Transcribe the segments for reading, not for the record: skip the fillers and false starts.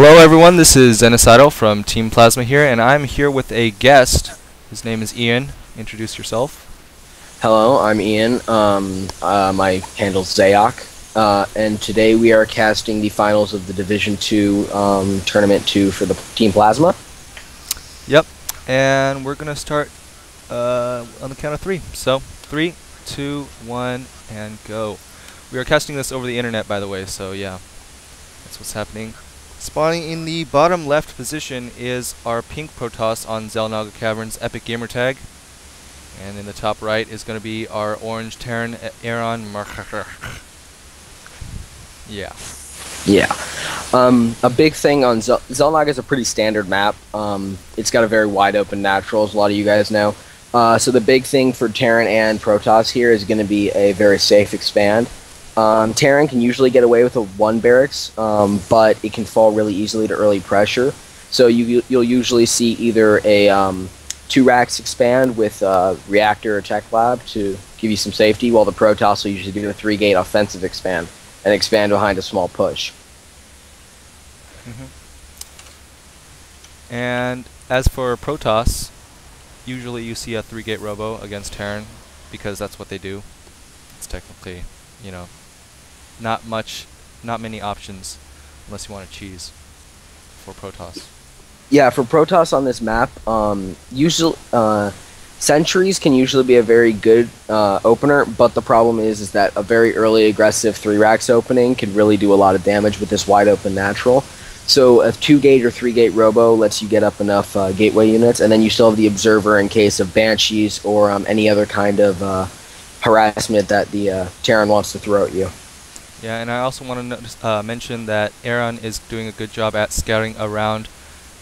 Hello everyone, this is Xenocidel from Team Plasma here, and I'm here with a guest. His name is Ian. Introduce yourself. Hello, I'm Ian. My handle's Xaoc, and today we are casting the finals of the Division 2 Tournament 2 for the Team Plasma. Yep, and we're going to start on the count of 3. So, 3, 2, 1, and go. We are casting this over the internet, by the way, so yeah, that's what's happening. Spawning in the bottom left position is our pink Protoss on Xelnaga Cavern's EpicGamertag. And in the top right is going to be our orange Terran AeronMerikh. Yeah. Yeah. A big thing on Xelnaga is a pretty standard map. It's got a very wide open natural, as a lot of you guys know. So the big thing for Terran and Protoss here is going to be a very safe expand. Terran can usually get away with a 1 barracks, but it can fall really easily to early pressure. So you'll usually see either a 2 racks expand with reactor or tech lab to give you some safety, while the Protoss will usually do a 3-gate offensive expand and expand behind a small push. And as for Protoss, usually you see a 3-gate robo against Terran because that's what they do. It's technically, you know, not many options unless you want to cheese for Protoss. Yeah, for Protoss on this map, usually sentries can usually be a very good opener, but the problem is that a very early aggressive 3 racks opening can really do a lot of damage with this wide open natural. So a 2-gate or 3-gate robo lets you get up enough gateway units, and then you still have the observer in case of banshees or any other kind of harassment that the Terran wants to throw at you. Yeah, and I also want to mention that Aaron is doing a good job at scouting around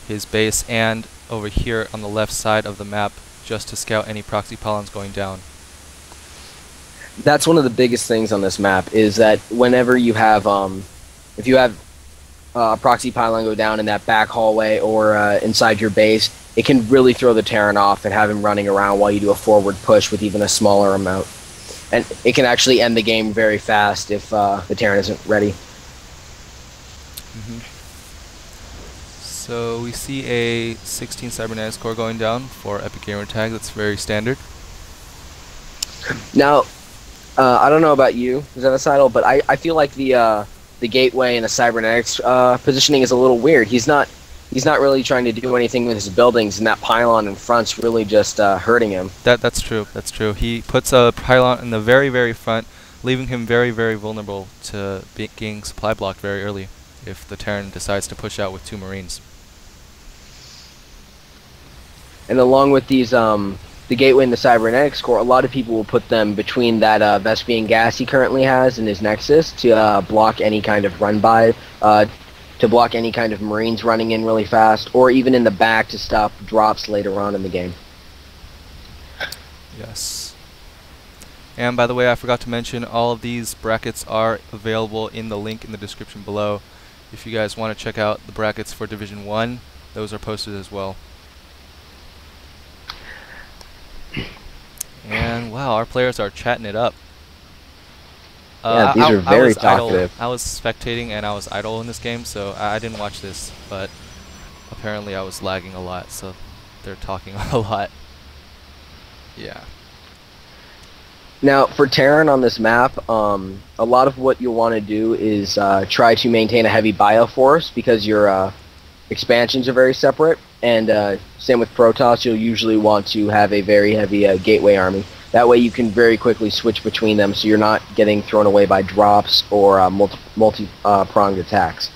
his base and over here on the left side of the map just to scout any proxy pylons going down. That's one of the biggest things on this map, is that whenever you have, if you have a proxy pylon go down in that back hallway or inside your base, it can really throw the Terran off and have him running around while you do a forward push with even a smaller amount. And it can actually end the game very fast if the Terran isn't ready. So we see a 16 cybernetics core going down for EpicGamertag. That's very standard. Now, I don't know about you, Xenocidel, but I feel like the gateway and the cybernetics positioning is a little weird. He's not really trying to do anything with his buildings, and that pylon in front's really just hurting him. That's true. That's true. He puts a pylon in the very front, leaving him very vulnerable to getting supply blocked very early if the Terran decides to push out with 2 Marines. And along with these, the gateway and the cybernetics core, a lot of people will put them between that Vespian gas he currently has and his Nexus to block any kind of run-by, to block any kind of Marines running in really fast, or even in the back to stop drops later on in the game. Yes. And by the way, I forgot to mention, all of these brackets are available in the link in the description below. If you guys want to check out the brackets for Division 1, those are posted as well. And wow, our players are chatting it up. Yeah, these are very talkative. I was spectating and I was idle in this game, so I didn't watch this, but apparently I was lagging a lot, so they're talking a lot. Yeah. Now, for Terran on this map, a lot of what you'll want to do is try to maintain a heavy bioforce, because your expansions are very separate, and same with Protoss, you'll usually want to have a very heavy gateway army. That way you can very quickly switch between them, so you're not getting thrown away by drops or multi-pronged attacks.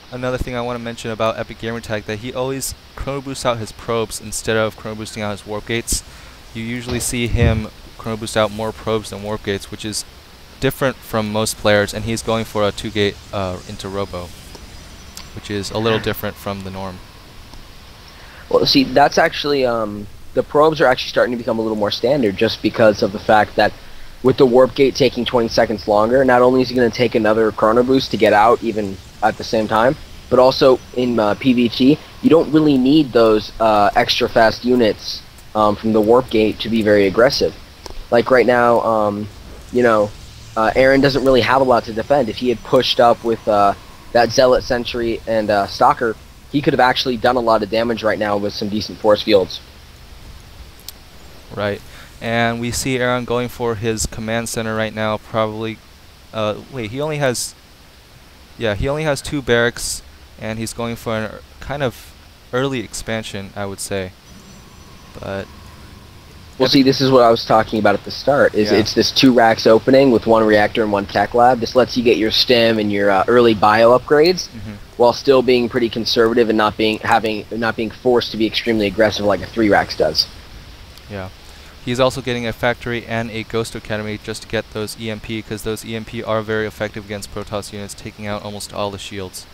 Another thing I want to mention about EpicGamertag, that he always chrono boosts out his probes instead of chrono boosting out his warp gates. You usually see him chrono boost out more probes than warp gates, which is different from most players, and he's going for a 2-gate into robo, which is a little different from the norm. Well, see, that's actually the probes are actually starting to become a little more standard, just because of the fact that with the warp gate taking 20 seconds longer, not only is he going to take another chrono boost to get out even at the same time, but also in PvT, you don't really need those extra fast units from the warp gate to be very aggressive. Like right now, you know, Aaron doesn't really have a lot to defend. If he had pushed up with that Zealot, Sentry, and Stalker, he could have actually done a lot of damage right now with some decent force fields. Right. And we see Aaron going for his command center right now, probably. Wait, he only has 2 barracks, and he's going for an kind of early expansion, I would say. But well, see, this is what I was talking about at the start. It's this 2 racks opening with 1 reactor and 1 tech lab. This lets you get your stim and your early bio upgrades, while still being pretty conservative and not being forced to be extremely aggressive like a 3 racks does. Yeah. He's also getting a factory and a Ghost Academy just to get those EMP, because those EMP are very effective against Protoss units, taking out almost all the shields.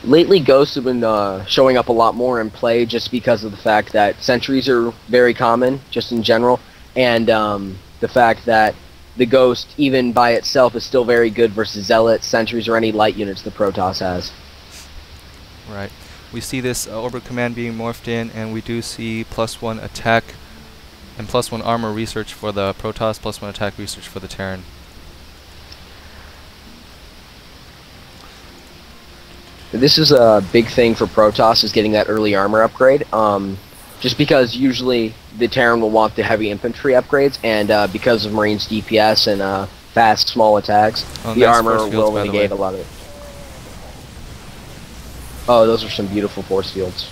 Lately, Ghosts have been showing up a lot more in play just because of the fact that sentries are very common, just in general, and the fact that the Ghost, even by itself, is still very good versus Zealots, sentries, or any light units the Protoss has. Right. We see this Orbit Command being morphed in, and we do see +1 attack and +1 armor research for the Protoss, +1 attack research for the Terran. This is a big thing for Protoss, is getting that early armor upgrade. Just because usually the Terran will want the heavy infantry upgrades, and because of Marines' DPS and fast small attacks, the armor will negate a lot of it. Oh, those are some beautiful force fields.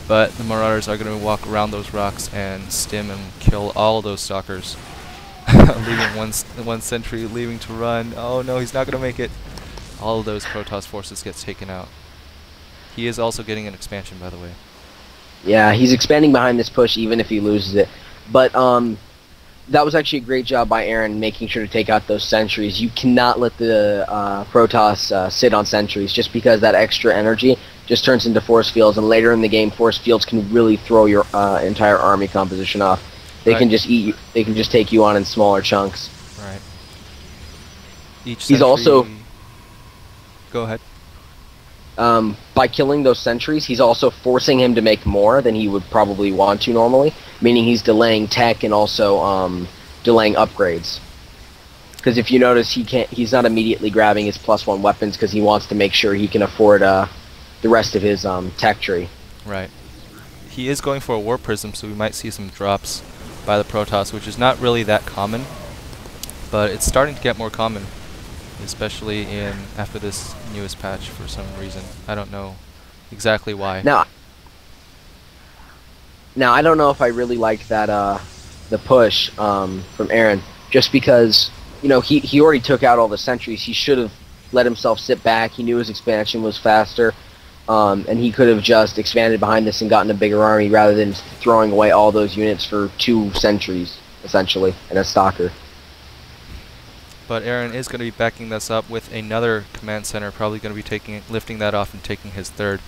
But the Marauders are going to walk around those rocks and stim and kill all those stalkers. Leaving one sentry leaving to run. Oh no, he's not going to make it. All of those Protoss forces gets taken out. He is also getting an expansion, by the way. Yeah, he's expanding behind this push even if he loses it. But that was actually a great job by Aaron making sure to take out those sentries. You cannot let the Protoss sit on sentries, just because that extra energy just turns into force fields, and later in the game force fields can really throw your entire army composition off. They can just eat you, they can just take you on in smaller chunks. Right. He's also go ahead. By killing those sentries, he's also forcing him to make more than he would probably want to normally, meaning he's delaying tech and also delaying upgrades. Because if you notice, he's not immediately grabbing his +1 weapons because he wants to make sure he can afford the rest of his tech tree. Right. He is going for a War Prism, so we might see some drops by the Protoss, which is not really that common, but it's starting to get more common, especially after this newest patch for some reason. I don't know exactly why. Now I don't know if I really like that the push from Aaron, just because he already took out all the sentries. He should have let himself sit back. He knew his expansion was faster, and he could have just expanded behind this and gotten a bigger army rather than throwing away all those units for 2 sentries essentially and a stalker. But Aaron is going to be backing this up with another command center, probably going to be lifting that off and taking his 3rd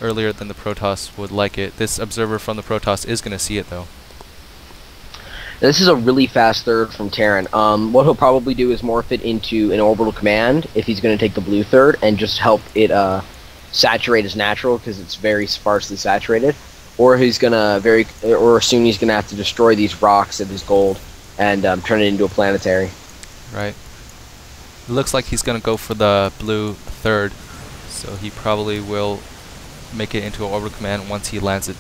earlier than the Protoss would like it. This observer from the Protoss is going to see it though. This is a really fast 3rd from Terran. What he'll probably do is morph it into an orbital command if he's going to take the blue 3rd and just help it saturate as natural because it's very sparsely saturated. Or soon he's going to have to destroy these rocks at his gold and turn it into a planetary. Right. It looks like he's going to go for the blue 3rd, so he probably will make it into an orbital command once he lands it.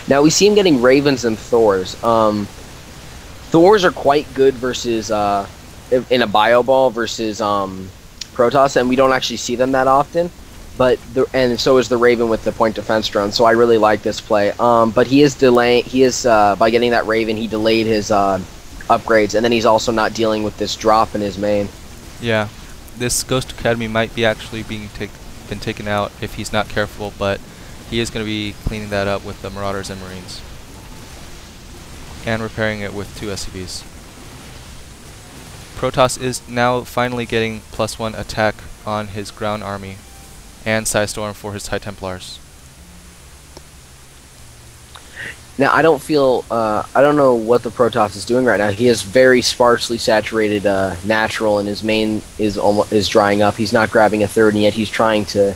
Now we see him getting Ravens and Thors. Thors are quite good versus in a bio ball versus Protoss, and we don't actually see them that often. And so is the Raven with the point defense drone. So I really like this play. But he is delaying. By getting that Raven, he delayed his upgrades, and then he's also not dealing with this drop in his main. Yeah, this Ghost Academy might be actually been taken out if he's not careful, but he is going to be cleaning that up with the Marauders and Marines and repairing it with 2 SCVs. Protoss is now finally getting +1 attack on his ground army and Psystorm for his High Templars. Now I don't know what the Protoss is doing right now. He has very sparsely saturated natural, and his main is drying up. He's not grabbing a 3rd, and yet he's trying to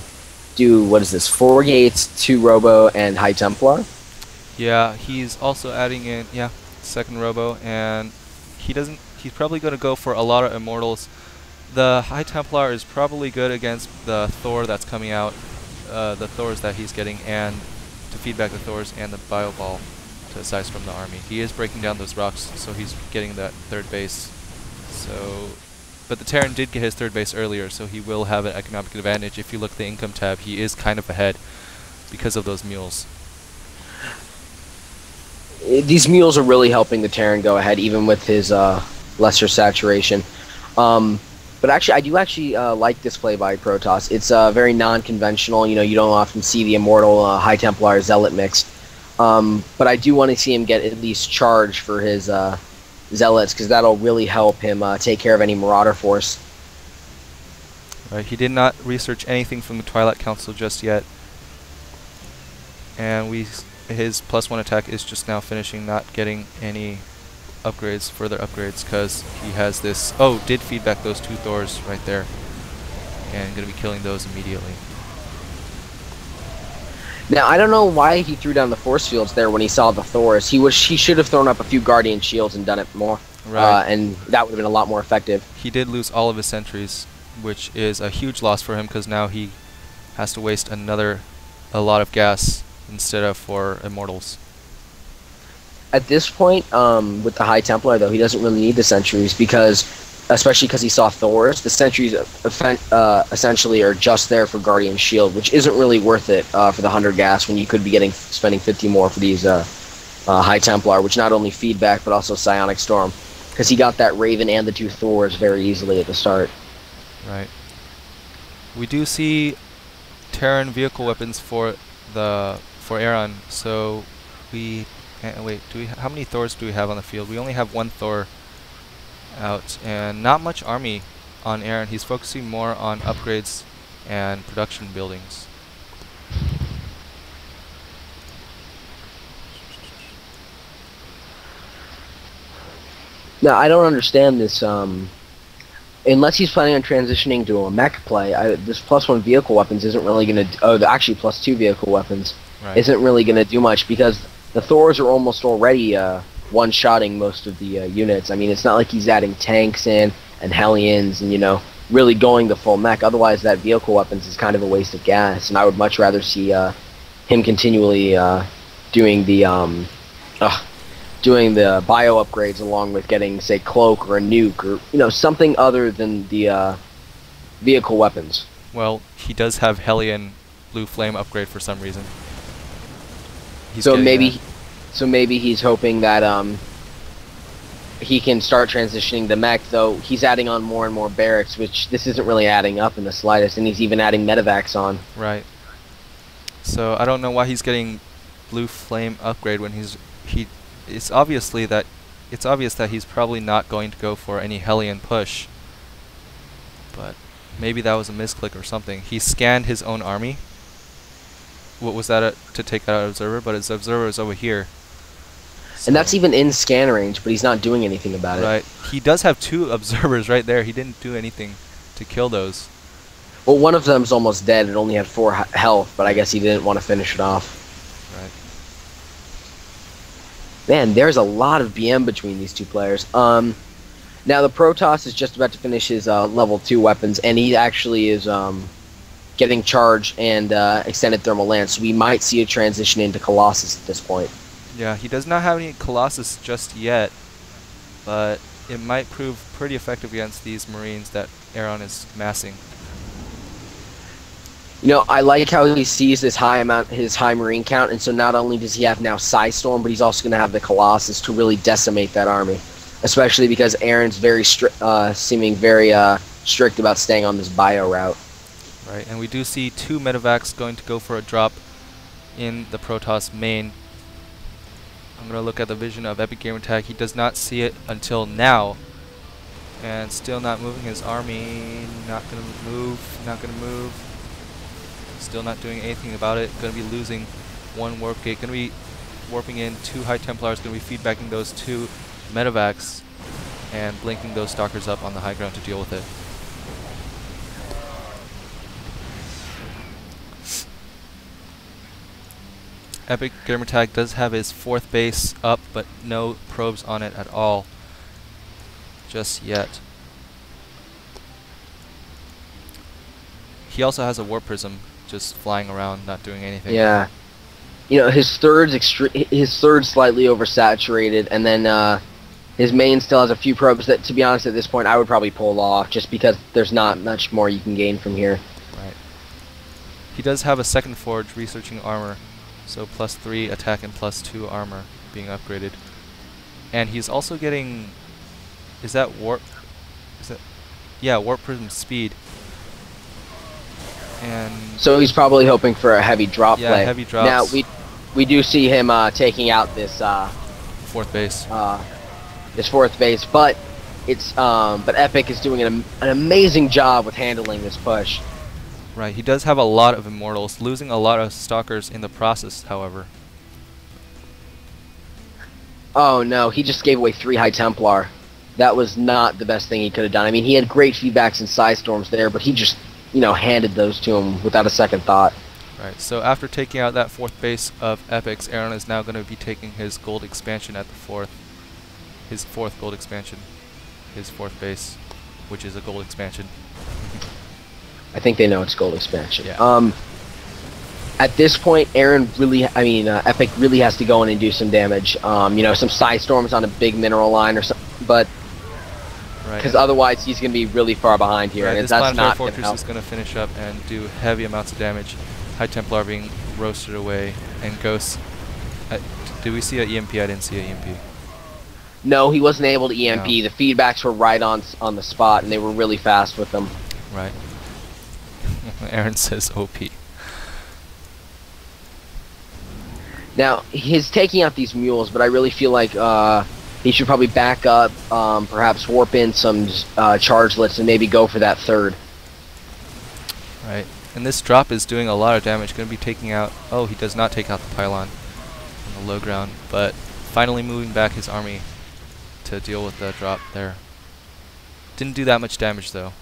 do, what is this, 4 gates, 2 Robo, and High Templar? Yeah, he's also adding in, 2nd Robo, and he's probably going to go for a lot of Immortals, The High Templar is probably good against the Thor that's coming out, the Thors that he's getting, and to feed back the Thors and the Bio Ball to size from the army. He is breaking down those rocks, so he's getting that third base. So, but the Terran did get his third base earlier, so he will have an economic advantage. If you look at the income tab, he is kind of ahead because of those mules. These mules are really helping the Terran go ahead, even with his lesser saturation. But actually, I do actually like this play by Protoss. It's very non-conventional. You know, you don't often see the Immortal High Templar Zealot mix. But I do want to see him get at least charge for his Zealots, because that'll really help him take care of any Marauder force. Right, he did not research anything from the Twilight Council just yet. And his +1 attack is just now finishing, not getting any upgrades, further upgrades, because he has this. Oh, did feed back those 2 Thors right there, and gonna be killing those immediately. Now I don't know why he threw down the force fields there when he saw the Thors. He should have thrown up a few Guardian shields and done it more, right? And that would have been a lot more effective. He did lose all of his sentries, which is a huge loss for him, because now he has to waste a lot of gas instead of for Immortals. At this point, with the High Templar, though, he doesn't really need the sentries, because, especially because he saw Thors, the sentries essentially are just there for Guardian Shield, which isn't really worth it for the 100 gas when you could be spending 50 more for these High Templar, which not only feedback but also Psionic Storm, because he got that Raven and the 2 Thors very easily at the start. Right. We do see Terran vehicle weapons for Aeron, so we. Wait, how many Thors do we have on the field? We only have 1 Thor out, and not much army on Aeron. He's focusing more on upgrades and production buildings. Now, I don't understand this, unless he's planning on transitioning to a mech play, this +1 vehicle weapons isn't really going to, actually +2 vehicle weapons, right, isn't really going to do much, because the Thors are almost already one-shotting most of the units. I mean, it's not like he's adding tanks in and Hellions and, you know, really going the full mech. Otherwise, that vehicle weapons is kind of a waste of gas, and I would much rather see him continually doing the bio upgrades along with getting, say, Cloak or a Nuke or, you know, something other than the vehicle weapons. Well, he does have Hellion Blue Flame upgrade for some reason. So maybe he's hoping that he can start transitioning the mech, though he's adding on more and more barracks, which this isn't really adding up in the slightest, and he's even adding medevacs on. Right. So I don't know why he's getting Blue Flame upgrade when it's obvious that he's probably not going to go for any Hellion push. But maybe that was a misclick or something. He scanned his own army. What was that to take out Observer? But his Observer is over here. So and that's even in scan range, but he's not doing anything about it. Right. He does have 2 Observers right there. He didn't do anything to kill those. Well, one of them's almost dead. It only had 4 health, but I guess he didn't want to finish it off. Right. Man, there's a lot of BM between these 2 players. Now the Protoss is just about to finish his level 2 weapons, and he actually is getting charge and extended thermal lance, so we might see a transition into Colossus at this point. Yeah, he does not have any Colossus just yet, but it might prove pretty effective against these Marines that Aeron is massing. You know, I like how he sees his high Marine count, and so not only does he have now Psystorm, but he's also going to have the Colossus to really decimate that army, especially because Aeron's very seeming very strict about staying on this bio route. Right, and we do see 2 medevacs going to go for a drop in the Protoss main. I'm going to look at the vision of EpicGamertag. He does not see it until now, and still not moving his army. Not going to move. Still not doing anything about it. Going to be losing 1 warp gate. Going to be warping in 2 High Templars. Going to be feedbacking those 2 medevacs and blinking those stalkers up on the high ground to deal with it. EpicGamertag does have his 4th base up, but no probes on it at all just yet. he also has a Warp Prism just flying around, not doing anything. Yeah. You know, his third's slightly oversaturated, and then his main still has a few probes that, to be honest, at this point, I would probably pull off, just because there's not much more you can gain from here. Right. He does have a second forge researching armor, so +3 attack and +2 armor being upgraded. And he's also getting, is that warp? Is that, yeah, Warp Prism speed. And so he's probably hoping for a heavy drop play. Yeah, heavy drops. Now we do see him taking out this fourth base. This fourth base, but it's but Epic is doing an amazing job with handling this push. Right, he does have a lot of immortals, losing a lot of stalkers in the process, however. Oh no, he just gave away 3 High Templar. That was not the best thing he could have done. I mean, he had great feedbacks and Psy Storms there, but he just, you know, handed those to him without a second thought. Right, so after taking out that fourth base of Epic's, Aaron is now going to be taking his gold expansion at the fourth gold expansion, his fourth base, which is a gold expansion. I think they know it's gold expansion. Yeah. At this point, Epic really has to go in and do some damage. You know, some Psy Storms on a big mineral line or something, but because otherwise he's going to be really far behind here, right, and this that's not Planetary Fortress is going to finish up and do heavy amounts of damage. High Templar being roasted away, and Ghosts. Did we see an EMP? I didn't see an EMP. No, he wasn't able to EMP. No. The feedbacks were right on the spot, and they were really fast with them. Right. Aaron says OP. Now, he's taking out these mules, but I really feel like he should probably back up, perhaps warp in some chargelets, and maybe go for that third. Right. And this drop is doing a lot of damage. Going to be taking out... Oh, he does not take out the pylon on the low ground, but finally moving back his army to deal with the drop there. Didn't do that much damage, though.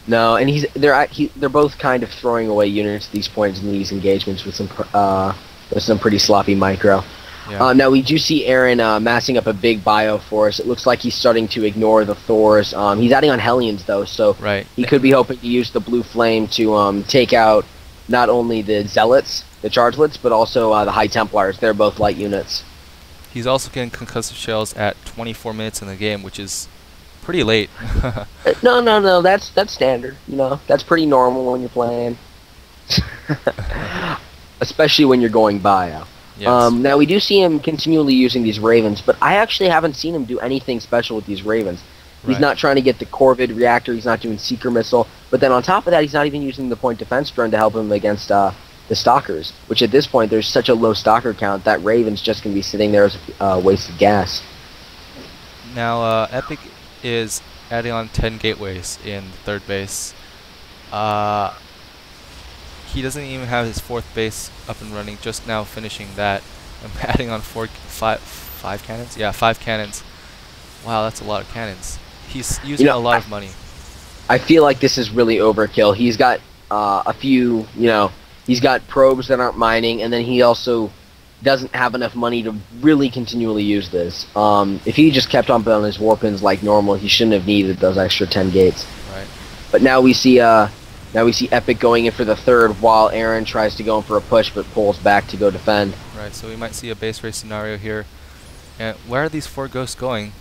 No, and they're both kind of throwing away units at these points in these engagements with some pretty sloppy micro. Yeah. Now we do see Aaron massing up a big bio force. It looks like he's starting to ignore the Thors. He's adding on Hellions though, so he could be hoping to use the blue flame to take out not only the Zealots, the Chargelets, but also the High Templars. They're both light units. He's also getting concussive shells at 24 minutes in the game, which is pretty late. No, that's standard. You know, that's pretty normal when you're playing, especially when you're going bio. Yes. Now we do see him continually using these Ravens, but I actually haven't seen him do anything special with these Ravens. He's not trying to get the Corvid reactor, he's not doing Seeker Missile, but then on top of that he's not even using the point defense drone to help him against the Stalkers, which at this point there's such a low Stalker count that Raven's just going to be sitting there as a waste of gas. Now Epic is adding on 10 gateways in third base. He doesn't even have his fourth base up and running, just now finishing that. I'm adding on five cannons? Yeah, 5 cannons. Wow, that's a lot of cannons. He's using a lot of money. I feel like this is really overkill. He's got a few, he's got probes that aren't mining, and then he also doesn't have enough money to really continually use this. If he just kept on building his warpins like normal, he shouldn't have needed those extra 10 gates. Right. But now we see Epic going in for the third while Aaron tries to go in for a push but pulls back to go defend. Right, so we might see a base race scenario here. And where are these 4 ghosts going?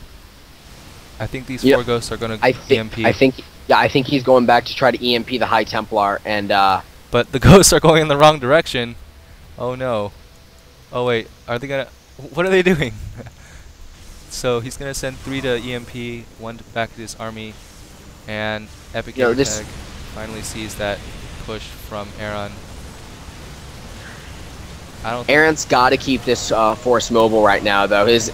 I think these 4 ghosts are going to EMP. I think he's going back to try to EMP the High Templar, and but the ghosts are going in the wrong direction. Oh no. Oh wait, are they gonna... What are they doing? So he's gonna send 3 to EMP, 1 back to his army, and EpicGamertag finally sees that push from Aaron. Aaron's got to keep this force mobile right now, though. His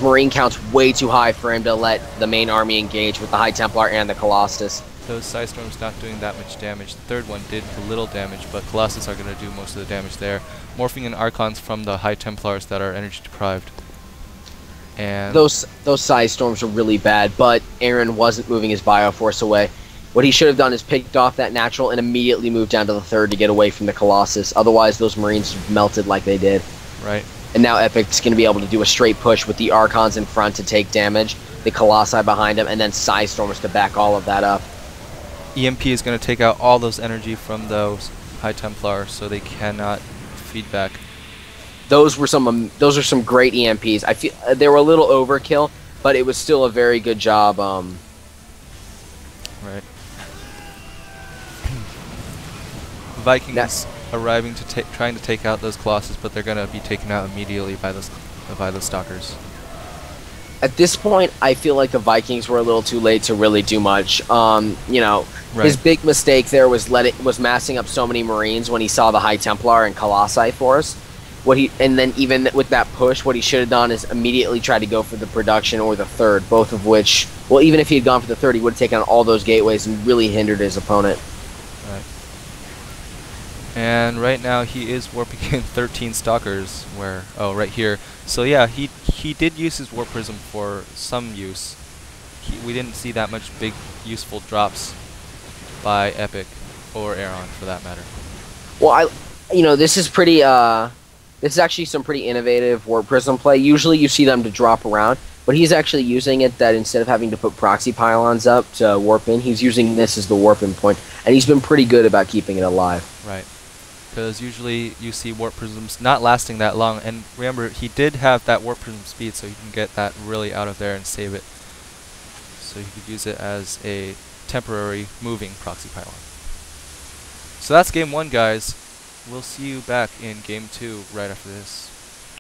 Marine count's way too high for him to let the main army engage with the High Templar and the Colossus. Those Psy Storms not doing that much damage. The third one did a little damage, but Colossus are going to do most of the damage there. Morphing in Archons from the High Templars that are energy deprived. And those Psy Storms are really bad, but Aaron wasn't moving his Bioforce away. What he should have done is picked off that natural and immediately moved down to the third to get away from the Colossus. Otherwise, those Marines melted like they did. Right. And now Epic's going to be able to do a straight push with the Archons in front to take damage, the Colossi behind him, and then Psy Stormers to back all of that up. EMP is going to take out all those energy from those High Templar, so they cannot feed back. Those are some great EMPs. I feel they were a little overkill, but it was still a very good job. Right. Vikings arriving to trying to take out those Colossus, but they're going to be taken out immediately by the Stalkers. At this point, I feel like the Vikings were a little too late to really do much. You know, his big mistake there was massing up so many Marines when he saw the High Templar and Colossi force. And then even with that push, what he should have done is immediately try to go for the production or the third, both of which, well, even if he had gone for the third, he would have taken out all those gateways and really hindered his opponent. Right. And right now he is warping in 13 Stalkers, right here. So yeah, he did use his Warp Prism for some use. We didn't see that much big useful drops by Epic or Aeron for that matter. Well, this is pretty, this is actually some pretty innovative Warp Prism play. Usually you see them to drop around, but he's actually using it that instead of having to put proxy pylons up to warp in, he's using this as the warp-in point, and he's been pretty good about keeping it alive. Right. Because usually you see Warp Prisms not lasting that long, and remember, he did have that Warp Prism speed, so he can get that really out of there and save it. So you could use it as a temporary moving proxy pylon. So that's game 1, guys. We'll see you back in game 2 right after this.